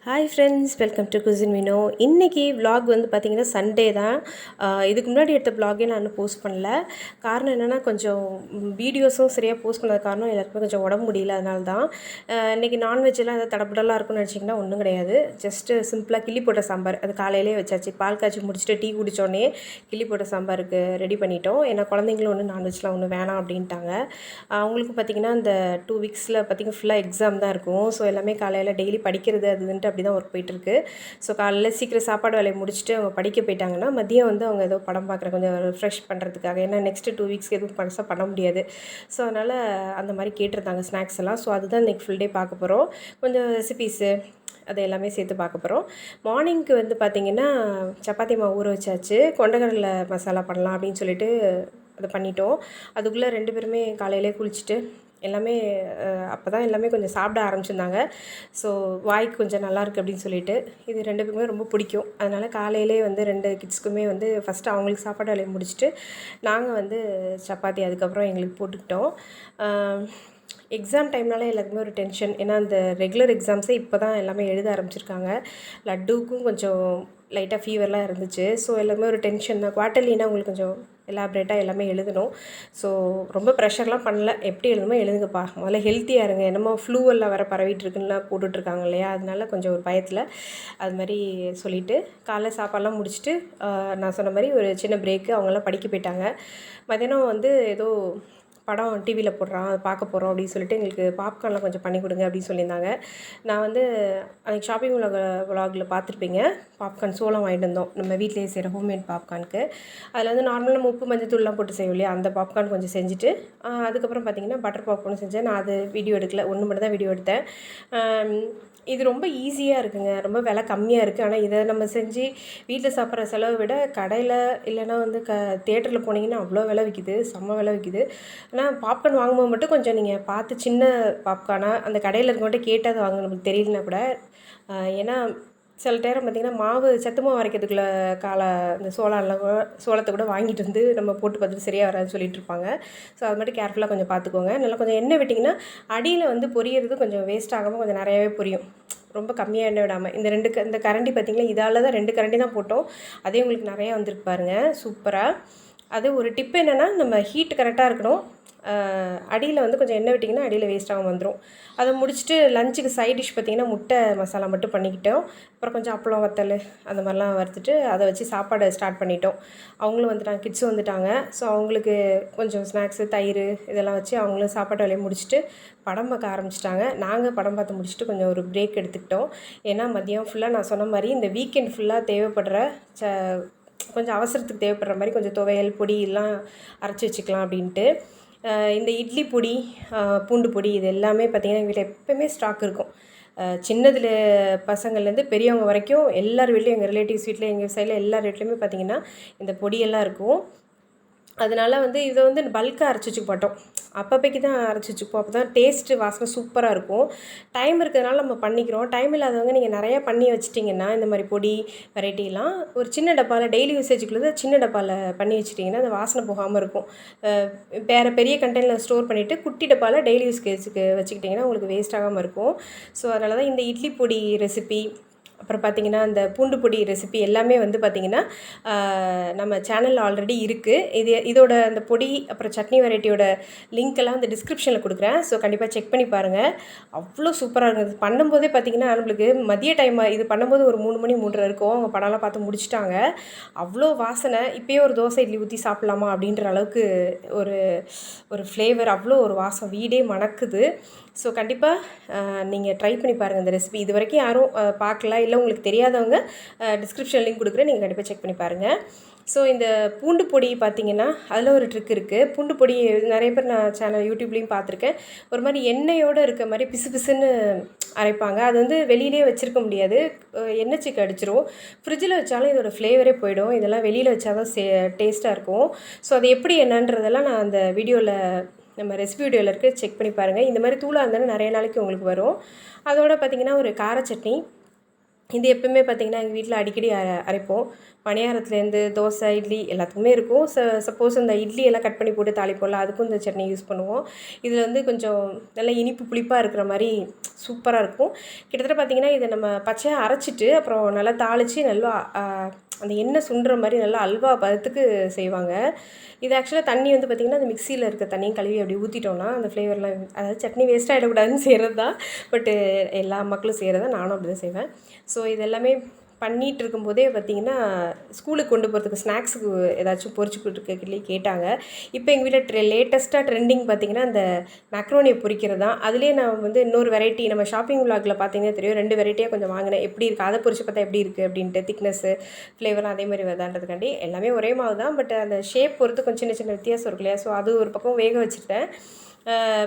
Hi friends, welcome to cousin Vino. இன்றைக்கி vlog வந்து பார்த்திங்கன்னா சண்டே தான். இதுக்கு முன்னாடி எடுத்த vlogగే நான் இன்னும் போஸ்ட் பண்ணல. காரணம் என்னென்னா, கொஞ்சம் வீடியோஸும் சரியாக போஸ்ட் பண்ணது காரணம் எல்லாருக்குமே கொஞ்சம் உடம்பு முடியல. அதனால தான் இன்றைக்கி நான்வெஜ்ஜெல்லாம் எதாவது தடப்படலாம் இருக்கும்னு நினச்சிங்கன்னா ஒன்றும் கிடையாது. ஜஸ்ட்டு சிம்பிளாக கிள்ளி போட்ட சாம்பார், அது காலையிலே வச்சாச்சு. பால் காய்ச்சி முடிச்சுட்டு டீ குடித்தோடனே கிள்ளி போட்ட சாம்பாருக்கு ரெடி பண்ணிட்டோம். ஏன்னா குழந்தைங்களும் ஒன்றும் நான்வெஜ்லாம் ஒன்றும் வேணாம் அப்படின்ட்டாங்க. அவங்களுக்கு பார்த்திங்கன்னா இந்த 2 வீக்ஸில் பார்த்திங்கன்னா ஃபுல்லாக எக்ஸாம் தான் இருக்கும். ஸோ எல்லாமே காலையில் டெய்லி படிக்கிறது அதுன்ட்டு அப்படி தான் ஒர்க் போயிட்டுருக்கு. ஸோ காலையில் சீக்கிரம் சாப்பாடு வேலையை முடிச்சுட்டு அவங்க படிக்க போயிட்டாங்கன்னா, மதியம் வந்து அவங்க ஏதோ படம் பார்க்குற கொஞ்சம் ரிஃப்ரெஷ் பண்ணுறதுக்காக. ஏன்னா நெக்ஸ்ட்டு 2 வீக்ஸ்க்கு எதுவும் பெருசாக பண்ண முடியாது. ஸோ அதனால் அந்த மாதிரி கேட்டிருந்தாங்க ஸ்நாக்ஸ் எல்லாம். ஸோ அதுதான் இன்றைக்கி ஃபுல் டே பார்க்க போகிறோம். கொஞ்சம் ரெசிபீஸு அது எல்லாமே சேர்த்து பார்க்க போகிறோம். மார்னிங்க்கு வந்து பார்த்திங்கன்னா சப்பாத்தி மாவு ஊற வச்சாச்சு. கொண்டக்கடலை மசாலா பண்ணலாம் அப்படின்னு சொல்லிட்டு அதை பண்ணிட்டோம். அதுக்குள்ளே 2 பேருமே காலையிலே குளிச்சுட்டு எல்லாமே அப்போ தான் எல்லாமே கொஞ்சம் சாப்பிட ஆரம்பிச்சிருந்தாங்க. ஸோ வாய்க்கு கொஞ்சம் நல்லாயிருக்கு அப்படின்னு சொல்லிட்டு இது 2 பேருக்குமே ரொம்ப பிடிக்கும். அதனால் காலையிலே வந்து 2 கிட்ஸ்க்குமே வந்து ஃபஸ்ட்டு அவங்களுக்கு சாப்பாடு வேலையை முடிச்சுட்டு நாங்கள் வந்து சப்பாத்தி அதுக்கப்புறம் எங்களுக்கு போட்டுக்கிட்டோம். எக்ஸாம் டைம்னாலே எல்லாருக்குமே ஒரு டென்ஷன். ஏன்னா அந்த ரெகுலர் எக்ஸாம்ஸே இப்போ தான் எல்லாமே எழுத ஆரம்பிச்சிருக்காங்க. லட்டுவுக்கும் கொஞ்சம் லைட்டாக ஃபீவர்லாம் இருந்துச்சு. ஸோ எல்லாமே ஒரு டென்ஷன் தான். குவார்ட்டர்லினா உங்களுக்கு கொஞ்சம் எலாப்ரேட்டாக எல்லாமே எழுதணும். ஸோ ரொம்ப ப்ரெஷர்லாம் பண்ணல. எப்படி எழுதணுமோ எழுதுங்கப்பா, முதல்ல ஹெல்த்தியாக இருங்க. என்னமோ ஃப்ளூவெல்லாம் வேறு பரவிட்டுருக்குன்னுலாம் போட்டுட்ருக்காங்க இல்லையா, அதனால கொஞ்சம் ஒரு பயத்தில் அது மாதிரி சொல்லிவிட்டு காலைல சாப்பாடெலாம் முடிச்சுட்டு நான் சொன்ன மாதிரி ஒரு சின்ன பிரேக்கு. அவங்கெல்லாம் படிக்க போயிட்டாங்க. மதியானம் வந்து ஏதோ படம் டிவியில் போடுறான், அதை பார்க்க போகிறோம் அப்படின்னு சொல்லிட்டு எங்களுக்கு பாப்கார்ன்லாம் கொஞ்சம் பண்ணி கொடுங்க அப்படின்னு சொல்லியிருந்தாங்க. நான் வந்து அன்றைக்கி ஷாப்பிங் விலாகில் பார்த்துருப்பீங்க. பாப்கார்ன் சோளம் வாங்கிட்டு வந்தோம், நம்ம வீட்டிலேயே செய்கிற ஹோம்மேட் பாப்கார்னுக்கு. அதில் வந்து நார்மலாக நம்ம உப்பு மஞ்சத்தூள்லாம் போட்டு செய்வோம் இல்லையா, அந்த பாப்கார்ன் கொஞ்சம் செஞ்சுட்டு அதுக்கப்புறம் பார்த்திங்கன்னா பட்டர் பாப்கார்ன் செஞ்சேன். நான் அது வீடியோ எடுக்கல, ஒன்று மட்டும் தான் வீடியோ எடுத்தேன். இது ரொம்ப ஈஸியாக இருக்குங்க, ரொம்ப விலை கம்மியாக இருக்குது. ஆனால் இதை நம்ம செஞ்சு வீட்டில் சாப்பிட்ற செலவை விட கடையில் இல்லைனா வந்து தியேட்டரில் போனீங்கன்னா அவ்வளோ விலை விற்கிது, செம்ம விலை விற்கிது. ஆனால் பாப்கார்ன் வாங்கும்போது மட்டும் கொஞ்சம் நீங்கள் பார்த்து சின்ன பாப்கார்னாக அந்த கடையில் இருக்கவங்கள்ட்ட கேட்டு அதை வாங்க, நமக்கு தெரியலனா கூட. ஏன்னா சில நேரம் பார்த்திங்கன்னா மாவு சத்து மாவு அரைக்கிறதுக்குள்ள இந்த சோளத்தை கூட வாங்கிட்டு வந்து நம்ம போட்டு பார்த்துட்டு சரியாக வராதுன்னு சொல்லிட்டு இருப்பாங்க. ஸோ அது மட்டும் கேர்ஃபுல்லாக கொஞ்சம் பார்த்துக்கோங்க. நல்லா கொஞ்சம் எண்ணெய் விட்டிங்கன்னா அடியில் வந்து பொரியறது கொஞ்சம் வேஸ்ட் ஆகாமல் கொஞ்சம் நிறையாவே பொரியும். ரொம்ப கம்மியாக எண்ணெய் விடாமல். இந்த கரண்டி பார்த்திங்களா, இதால் தான் 2 கரண்டி தான் போட்டோம். அதே உங்களுக்கு நிறையா வந்துருக்கு பாருங்கள், சூப்பராக. அது ஒரு டிப் என்னென்னா, நம்ம ஹீட் கரெக்டாக இருக்கணும். அடியில் வந்து கொஞ்சம் எண்ணெய் விட்டிங்கன்னா அடியில் வேஸ்ட்டாகவும் வந்துடும். அதை முடிச்சுட்டு லஞ்சுக்கு சைட் டிஷ் பார்த்திங்கன்னா முட்டை மசாலா மட்டும் பண்ணிக்கிட்டோம். அப்புறம் கொஞ்சம் அப்பளம் வத்தல் அந்த மாதிரிலாம் வறுத்துட்டு அதை வச்சு சாப்பாடு ஸ்டார்ட் பண்ணிட்டோம். அவங்களும் வந்துட்டாங்க, கிட்ஸும் வந்துட்டாங்க. ஸோ அவங்களுக்கு கொஞ்சம் ஸ்நாக்ஸு தயிர் இதெல்லாம் வச்சு அவங்களும் சாப்பாட்டு வேலையை முடிச்சுட்டு படம் பார்க்க ஆரம்பிச்சிட்டாங்க. நாங்கள் படம் பார்த்து முடிச்சுட்டு கொஞ்சம் ஒரு பிரேக் எடுத்துக்கிட்டோம். ஏன்னா மதியம் ஃபுல்லாக நான் சொன்ன மாதிரி இந்த வீக்கெண்ட் ஃபுல்லாக தேவைப்படுற கொஞ்சம் அவசரத்துக்கு தேவைப்படுற மாதிரி கொஞ்சம் துவையல் பொடி எல்லாம் அரைச்சி வச்சுக்கலாம் அப்படின்ட்டு. இந்த இட்லி பொடி, பூண்டு பொடி இது எல்லாமே பார்த்திங்கன்னா எங்கள் வீட்டில் எப்போயுமே ஸ்டாக் இருக்கும். சின்னதில் பசங்கள்லேருந்து பெரியவங்க வரைக்கும் எல்லார் வீட்லேயும், எங்கள் ரிலேட்டிவ்ஸ் வீட்டில், எங்கள் சைடில் எல்லார் வீட்லேயுமே பார்த்திங்கன்னா இந்த பொடியெல்லாம் இருக்கும். அதனால் வந்து இதை வந்து பல்காக அரைச்சி வச்சுக்க மாட்டோம், அப்பப்போக்கி தான் அரைச்சி வச்சுப்போம். அப்போ தான் டேஸ்ட்டு வாசனை சூப்பராக இருக்கும். டைம் இருக்கிறதுனால நம்ம பண்ணிக்கிறோம். டைம் இல்லாதவங்க நீங்கள் நிறையா பண்ணி வச்சிட்டிங்கன்னா இந்த மாதிரி பொடி வெரைட்டிலாம் ஒரு சின்ன டப்பாவில் டெய்லி யூசேஜுக்குள்ளது சின்ன டப்பாவில் பண்ணி வச்சிட்டிங்கன்னா அந்த வாசனை போகாமல் இருக்கும். வேறு பெரிய கண்டெய்னரில் ஸ்டோர் பண்ணிவிட்டு குட்டி டப்பாவில் டெய்லி யூஸ்க்கு வச்சுக்கிட்டிங்கன்னா உங்களுக்கு வேஸ்ட் ஆகாமல் இருக்கும். ஸோ அதனால தான் இந்த இட்லி பொடி ரெசிபி, அப்புறம் பார்த்திங்கன்னா அந்த பூண்டு பொடி ரெசிபி எல்லாமே வந்து பார்த்திங்கன்னா நம்ம சேனலில் ஆல்ரெடி இருக்குது. இதோட அந்த பொடி அப்புறம் சட்னி வெரைட்டியோட லிங்க்கெல்லாம் வந்து டிஸ்கிரிப்ஷனில் கொடுக்குறேன். ஸோ கண்டிப்பாக செக் பண்ணி பாருங்கள். அவ்வளோ சூப்பராக இருக்குது. பண்ணும்போதே பார்த்திங்கன்னா நம்மளுக்கு மதிய டைம் இது பண்ணும்போது ஒரு 3 மணி 3:30 இருக்கும். அவங்க படம்லாம் பார்த்து முடிச்சிட்டாங்க. அவ்வளோ வாசனை. இப்போயே ஒரு தோசை இட்லி ஊற்றி சாப்பிட்லாமா அப்படின்ற அளவுக்கு ஒரு ஃப்ளேவர், அவ்வளோ ஒரு வாசம், வீடே மணக்குது. ஸோ கண்டிப்பாக நீங்கள் ட்ரை பண்ணி பாருங்கள் இந்த ரெசிபி. இது வரைக்கும் யாரும் பார்க்கல, இல்லை உங்களுக்கு தெரியாதவங்க டிஸ்கிரிப்ஷன் லிங்க் கொடுக்குறேன், நீங்கள் கண்டிப்பாக செக் பண்ணி பாருங்கள். ஸோ இந்த பூண்டு பொடி பார்த்திங்கன்னா அதில் ஒரு ட்ரிக் இருக்குது. பூண்டு பொடி நிறைய பேர் நான் யூடியூப்லேயும் பார்த்துருக்கேன். ஒரு மாதிரி எண்ணெயோடு இருக்க மாதிரி பிசு பிசுன்னு அரைப்பாங்க. அது வந்து வெளியிலே வச்சுருக்க முடியாது, எண்ணெய் சீக்கு அடிச்சிரும். ஃப்ரிட்ஜில் வச்சாலும் இதோட ஃப்ளேவரே போயிடும். இதெல்லாம் வெளியில் வச்சா தான் டேஸ்ட்டாக இருக்கும். ஸோ அது எப்படி என்னன்றதெல்லாம் நான் அந்த வீடியோவில், நம்ம ரெசிபி வீடியோவில் இருக்குது, செக் பண்ணி பாருங்கள். இந்த மாதிரி தூளாக இருந்தாலும் நிறைய நாளைக்கு உங்களுக்கு வரும். அதோடு பார்த்திங்கன்னா ஒரு கார சட்னி, இது எப்பவுமே பார்த்திங்கன்னா எங்கள் வீட்டில் அடிக்கடி அரைப்போம். பணியாரத்துலேருந்து தோசை இட்லி எல்லாத்துக்குமே இருக்கும். சப்போஸ் இந்த இட்லி எல்லாம் கட் பண்ணி போட்டு தாளிப்போம்ல, அதுக்கும் இந்த சட்னி யூஸ் பண்ணுவோம். இதில் வந்து கொஞ்சம் நல்லா இனிப்பு புளிப்பாக இருக்கிற மாதிரி சூப்பராக இருக்கும். கிட்டத்தட்ட பார்த்திங்கன்னா இதை நம்ம பச்சையாக அரைச்சிட்டு அப்புறம் நல்லா தாளித்து நல்லா அந்த எண்ணெய் சுண்டுற மாதிரி நல்லா அல்வா பதத்துக்கு செய்வாங்க. இது ஆக்சுவலாக தண்ணி வந்து பார்த்திங்கன்னா அந்த மிக்சியில் இருக்க தண்ணியும் கழுவி அப்படி ஊற்றிட்டோன்னா அந்த ஃப்ளேவர்லாம், அதாவது சட்னி வேஸ்ட் ஆகிடக்கூடாதுன்னு செய்கிறது தான். பட்டு எல்லா மக்களும் செய்கிறது தான், நானும் அப்படி தான் செய்வேன். ஸோ இது எல்லாமே பண்ணிகிட்டு இருக்கும்போதே பார்த்திங்கன்னா ஸ்கூலுக்கு கொண்டு போகிறதுக்கு ஸ்நாக்ஸுக்கு ஏதாச்சும் பொரிச்சு கொடுத்துருக்கே கேட்டாங்க. இப்போ எங்கள் வீட்டில் லேட்டஸ்ட்டாக ட்ரெண்டிங் பார்த்திங்கன்னா அந்த மேக்ரோனியை பொரிக்கிறது தான். அதுலேயே நான் வந்து இன்னொரு வெரைட்டி நம்ம ஷாப்பிங் விலாகில் பார்த்திங்கன்னா தெரியும், 2 வெரைட்டியாக கொஞ்சம் வாங்கினேன். எப்படி இருக்குது அதை பொரிச்சு பார்த்தா எப்படி இருக்குது அப்படின்ட்டு, திக்னஸ்ஸு ஃப்ளேவர்லாம் அதே மாதிரி வருதான்றதுக்காண்டி. எல்லாமே ஒரே மாவு தான், பட் அந்த ஷேப் பொறுத்து கொஞ்சம் சின்ன சின்ன வித்தியாசம் இருக்கு இல்லையா. ஸோ அது ஒரு பக்கம் வேக வச்சுருந்தேன்.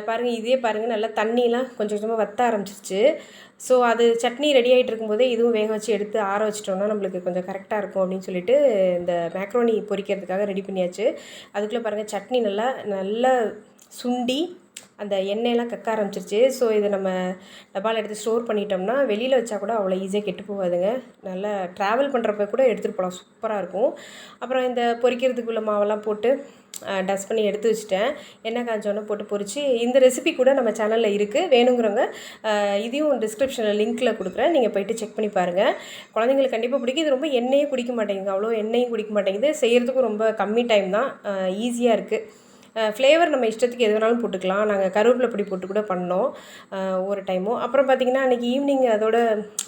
பாருங்கள், இதே பாருங்கள் நல்லா தண்ணியெலாம் கொஞ்சம் கொஞ்சமாக வற்ற ஆரம்பிச்சிருச்சு. ஸோ அது சட்னி ரெடி ஆகிட்டு இருக்கும்போதே இதுவும் வேக வச்சு எடுத்து ஆற வச்சிட்டோம்னா நம்மளுக்கு கொஞ்சம் கரெக்டாக இருக்கும் அப்படின்னு சொல்லிட்டு இந்த மேக்ரோனி பொரிக்கிறதுக்காக ரெடி பண்ணியாச்சு. அதுக்குள்ளே பாருங்கள் சட்னி நல்லா நல்லா சுண்டி அந்த எண்ணெயெல்லாம் கக்க ஆரம்பிச்சிருச்சு. ஸோ இதை நம்ம டப்பாவில் எடுத்து ஸ்டோர் பண்ணிட்டோம்னா வெளியில் வச்சா கூட அவ்வளோ ஈஸியாக கெட்டு போகாதுங்க. நல்லா ட்ராவல் பண்ணுறப்ப கூட எடுத்துகிட்டு போகலாம், சூப்பராக இருக்கும். அப்புறம் இந்த பொரிக்கிறதுக்குள்ள மாவெல்லாம் போட்டு டஸ்ட் பண்ணி எடுத்து வச்சுட்டேன். எண்ணெய் காஞ்சோன்னு போட்டு பொரிச்சு, இந்த ரெசிபி கூட நம்ம சேனலில் இருக்குது. வேணுங்கிறவங்க இதையும் டிஸ்கிரிப்ஷனில் லிங்க்கில் கொடுக்குறேன், நீங்கள் போய்ட்டு செக் பண்ணி பாருங்கள். குழந்தைங்களுக்கு கண்டிப்பாக பிடிக்கும். இது ரொம்ப எண்ணெயே குடிக்க மாட்டேங்குது, அவ்வளோ எண்ணெயும் குடிக்க மாட்டேங்குது. செய்கிறதுக்கும் ரொம்ப கம்மி டைம் தான், ஈஸியாக இருக்குது. ஃப்ளேவர் நம்ம இஷ்டத்துக்கு எது வேணாலும் போட்டுக்கலாம். நாங்கள் கருவேப்பிலை பொடி போட்டு கூட பண்ணோம் ஒரு டைமும். அப்புறம் பார்த்திங்கன்னா அன்றைக்கி ஈவினிங்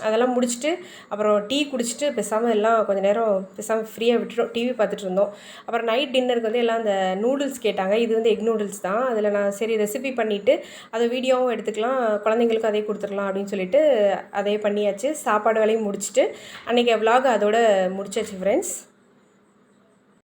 அதெல்லாம் முடிச்சுட்டு அப்புறம் டீ குடிச்சிட்டு பேசாமல் எல்லாம் கொஞ்சம் நேரம் பேசாமல் ஃப்ரீயாக விட்டுட்டோம், டிவி பார்த்துட்டு இருந்தோம். அப்புறம் நைட் டின்னருக்கு வந்து எல்லாம் அந்த நூடுல்ஸ் கேட்டாங்க. இது வந்து எக் நூடுல்ஸ் தான். அதில் நான் சரி ரெசிபி பண்ணிவிட்டு அதை வீடியோவும் எடுத்துக்கலாம், குழந்தைங்களுக்கும் அதே கொடுத்துடலாம் அப்படின்னு சொல்லிட்டு அதே பண்ணியாச்சு. சாப்பாடு வேலையும் முடிச்சுட்டு அன்றைக்கி விலாக் அதோட முடிச்சாச்சு ஃப்ரெண்ட்ஸ்.